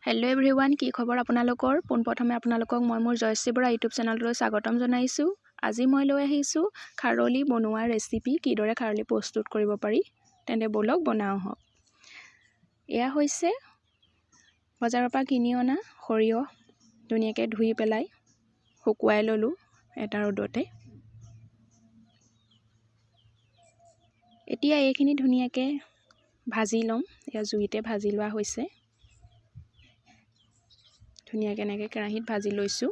Hello' everyone, কি খবৰ আপোনালোকৰ? পোনপ্ৰথমে আপোনালোকক মই মোৰ জয়শ্ৰী বৰা ইউটিউব চেনেললৈ স্বাগতম জনাইছোঁ। আজি মই লৈ আহিছোঁ খাৰলি বনোৱাৰ ৰেচিপি। কিদৰে খাৰলি প্ৰস্তুত কৰিব পাৰি তেন্তে ব'লক বনাওঁ আহক। এয়া হৈছে বজাৰৰ পৰা কিনি অনা সৰিয়হ। ধুনীয়াকৈ ধুই পেলাই শুকুৱাই ল'লোঁ এটা ৰ'দতে। এতিয়া এইখিনি ধুনীয়াকৈ ভাজি ল'ম। এয়া জুইতে ভাজি লোৱা হৈছে। ধুনীয়াকৈ এনেকৈ কেৰাহীত ভাজি লৈছোঁ।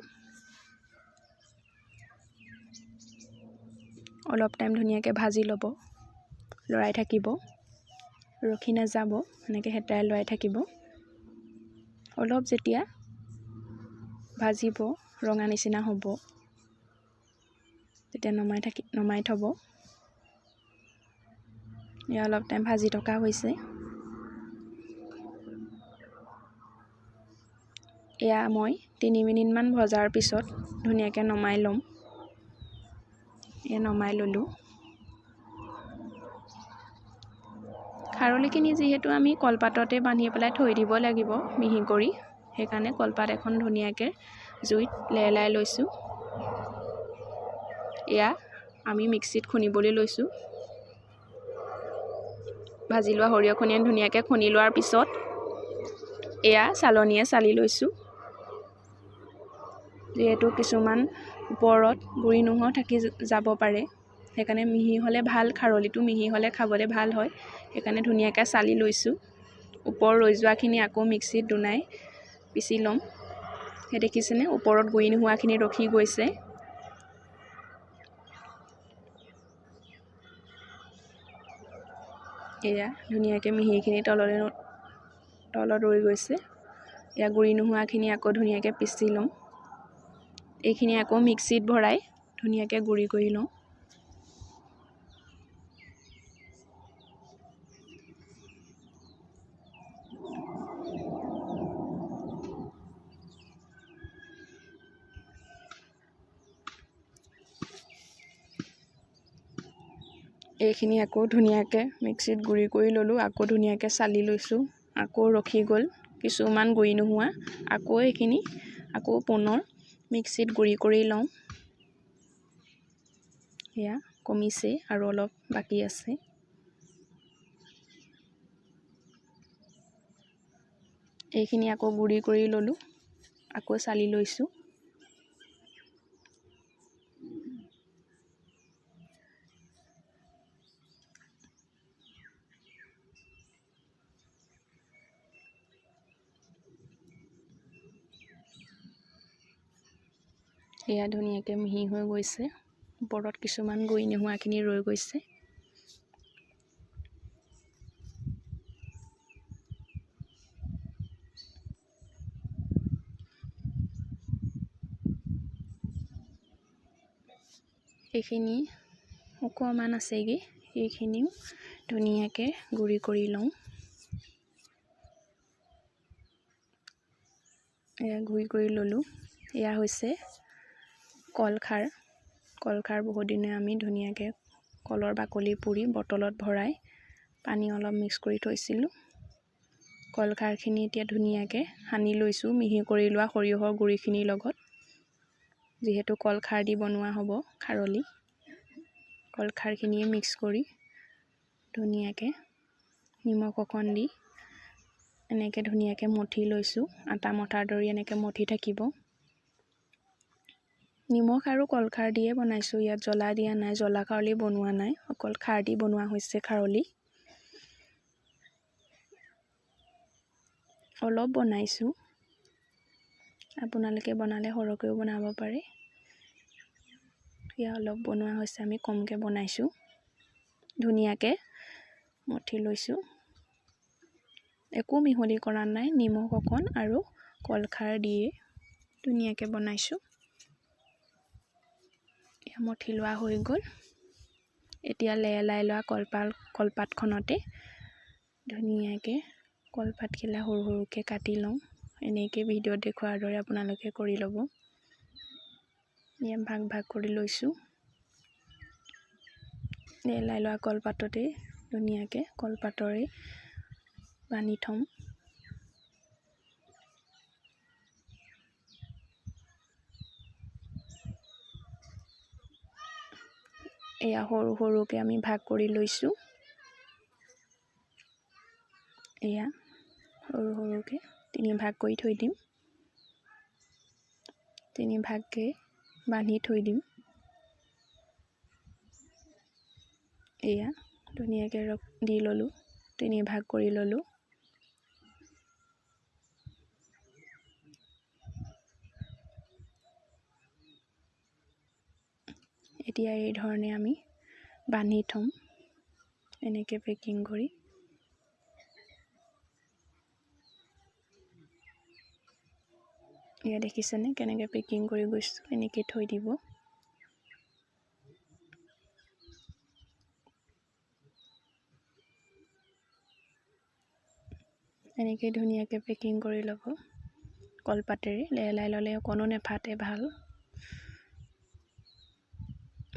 অলপ টাইম ধুনীয়াকৈ ভাজি ল'ব, লৰাই থাকিব, ৰখি নাযাব, এনেকৈ হেতাই লৰাই থাকিব। অলপ যেতিয়া ভাজিব ৰঙা নিচিনা হ'ব তেতিয়া নমাই থ'ব। এয়া অলপ টাইম ভাজি থকা হৈছে। এয়া মই 3 মিনিটমান ভজাৰ পিছত ধুনীয়াকৈ নমাই ল'ম। এয়া নমাই ল'লোঁ। খাৰলিখিনি যিহেতু আমি কলপাততে বান্ধি পেলাই থৈ দিব লাগিব মিহি কৰি, সেইকাৰণে কলপাত এখন ধুনীয়াকৈ জুইত লেৰেলাই লৈছোঁ। এয়া আমি মিক্সিত খুন্দিবলৈ লৈছোঁ। ভাজি লোৱা সৰিয়হখিনি ধুনীয়াকৈ খুন্দি লোৱাৰ পিছত এয়া চালনীয়ে চালি লৈছোঁ। যিহেতু কিছুমান ওপৰত গুৰি নোহোৱাও থাকি যাব পাৰে, সেইকাৰণে মিহি হ'লে ভাল, খাৰলিটো মিহি হ'লে খাবলৈ ভাল হয়। সেইকাৰণে ধুনীয়াকৈ চালি লৈছোঁ। ওপৰ ৰৈ যোৱাখিনি আকৌ মিক্সিত দুনাই পিচি ল'ম। সেই দেখিছেনে, ওপৰত গুৰি নোহোৱাখিনি ৰখি গৈছে। এয়া ধুনীয়াকৈ মিহিখিনি তলত ৰৈ গৈছে। এয়া গুৰি নোহোৱাখিনি আকৌ ধুনীয়াকৈ পিচি ল'ম। এইখিনি আকৌ মিক্সিত ভৰাই ধুনীয়াকৈ গুৰি কৰি লওঁ। এইখিনি আকৌ ধুনীয়াকৈ মিক্সিত গুৰি কৰি ল'লোঁ। আকৌ ধুনীয়াকৈ চালি লৈছোঁ। আকৌ ৰখি গ'ল কিছুমান গুৰি নোহোৱা। আকৌ এইখিনি আকৌ পুনৰ মিক্সিত গুৰি কৰি লওঁ। এয়া কমিছে আৰু অলপ বাকী আছে। এইখিনি আকৌ গুৰি কৰি ল'লোঁ। আকৌ চালি লৈছোঁ। এয়া ধুনীয়াকৈ মিহি হৈ গৈছে। ওপৰত কিছুমান গুৰি নোহোৱাখিনি ৰৈ গৈছে। এইখিনি অকণমান আছেগৈ, সেইখিনিও ধুনীয়াকৈ গুৰি কৰি লওঁ। এয়া গুৰি কৰি ল'লোঁ। এয়া হৈছে কলখাৰ। কলখাৰ বহুত দিনে আমি ধুনীয়াকৈ কলৰ বাকলি পুৰি বটলত ভৰাই পানী অলপ মিক্স কৰি থৈছিলোঁ। কলখাৰখিনি এতিয়া ধুনীয়াকৈ সানি লৈছোঁ মিহি কৰি লোৱা সৰিয়হৰ গুৰিখিনিৰ লগত। যিহেতু কলখাৰ দি বনোৱা হ'ব খাৰলি, কলখাৰখিনিয়ে মিক্স কৰি ধুনীয়াকৈ নিমখ অকণ দি এনেকৈ ধুনীয়াকৈ মঠি লৈছোঁ। আটা মঠাৰ দৰে এনেকৈ মঠি থাকিব। নিমখ আৰু কলখাৰ দিয়ে বনাইছোঁ। ইয়াত জ্বলা দিয়া নাই, জ্বলা খাৰলি বনোৱা নাই, অকল খাৰ দি বনোৱা হৈছে খাৰলি। অলপ বনাইছোঁ, আপোনালোকে বনালে সৰহকৈও বনাব পাৰে। এয়া অলপ বনোৱা হৈছে, আমি কমকৈ বনাইছোঁ। ধুনীয়াকৈ মঠি লৈছোঁ। একো মিহলি কৰা নাই, নিমখ অকণ আৰু কলখাৰ দিয়ে ধুনীয়াকৈ বনাইছোঁ। এয়া মঠি লোৱা হৈ গ'ল। এতিয়া লেৰেলাই লোৱা কলপাতখনতে ধুনীয়াকৈ কলপাতখিলা সৰু সৰুকৈ কাটি লওঁ। এনেকৈ ভিডিঅ'ত দেখুৱাৰ দৰে আপোনালোকে কৰি ল'ব। এয়া ভাগ ভাগ কৰি লৈছোঁ। লেৰেলাই লোৱা কলপাততে ধুনীয়াকৈ কলপাতৰে বান্ধি থ'ম। এয়া সৰু সৰুকৈ আমি ভাগ কৰি লৈছোঁ। এয়া সৰু সৰুকৈ 3 ভাগ কৰি থৈ দিম। 3 ভাগকৈ বান্ধি থৈ দিম। এয়া ধুনীয়াকৈ দি ল'লোঁ, 3 ভাগ কৰি ল'লোঁ। এতিয়া এই ধৰণে আমি বান্ধি থ'ম, এনেকৈ পেকিং কৰি। এয়া দেখিছেনে কেনেকৈ পেকিং কৰি গৈছোঁ, এনেকৈ থৈ দিব। এনেকৈ ধুনীয়াকৈ পেকিং কৰি ল'ব কলপাতেৰে। লেৰেলাই ল'লে অকণো নেফাটে, ভাল।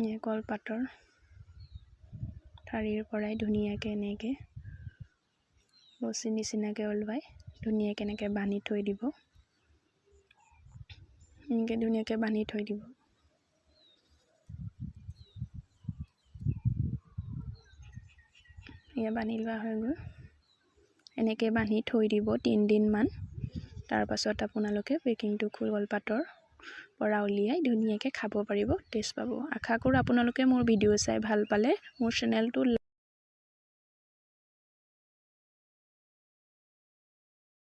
এই কলপাতৰ ঠাৰিৰ পৰাই ধুনীয়াকৈ এনেকৈ ৰছী নিচিনাকৈ ওলৱাই ধুনীয়াকৈ এনেকৈ বান্ধি থৈ দিব। এনেকৈ ধুনীয়াকৈ বান্ধি থৈ দিব। এয়া বান্ধি লোৱা হৈ গ'ল। এনেকৈ বান্ধি থৈ দিব 3 দিনমান। তাৰপাছত আপোনালোকে পেকিংটো কলপাতৰ পৰা উলিয়াই ধুনীয়াকৈ খাব পাৰিব, টেষ্ট পাব। আশা কৰোঁ আপোনালোকে মোৰ ভিডিঅ' চাই ভাল পালে। মোৰ চেনেলটো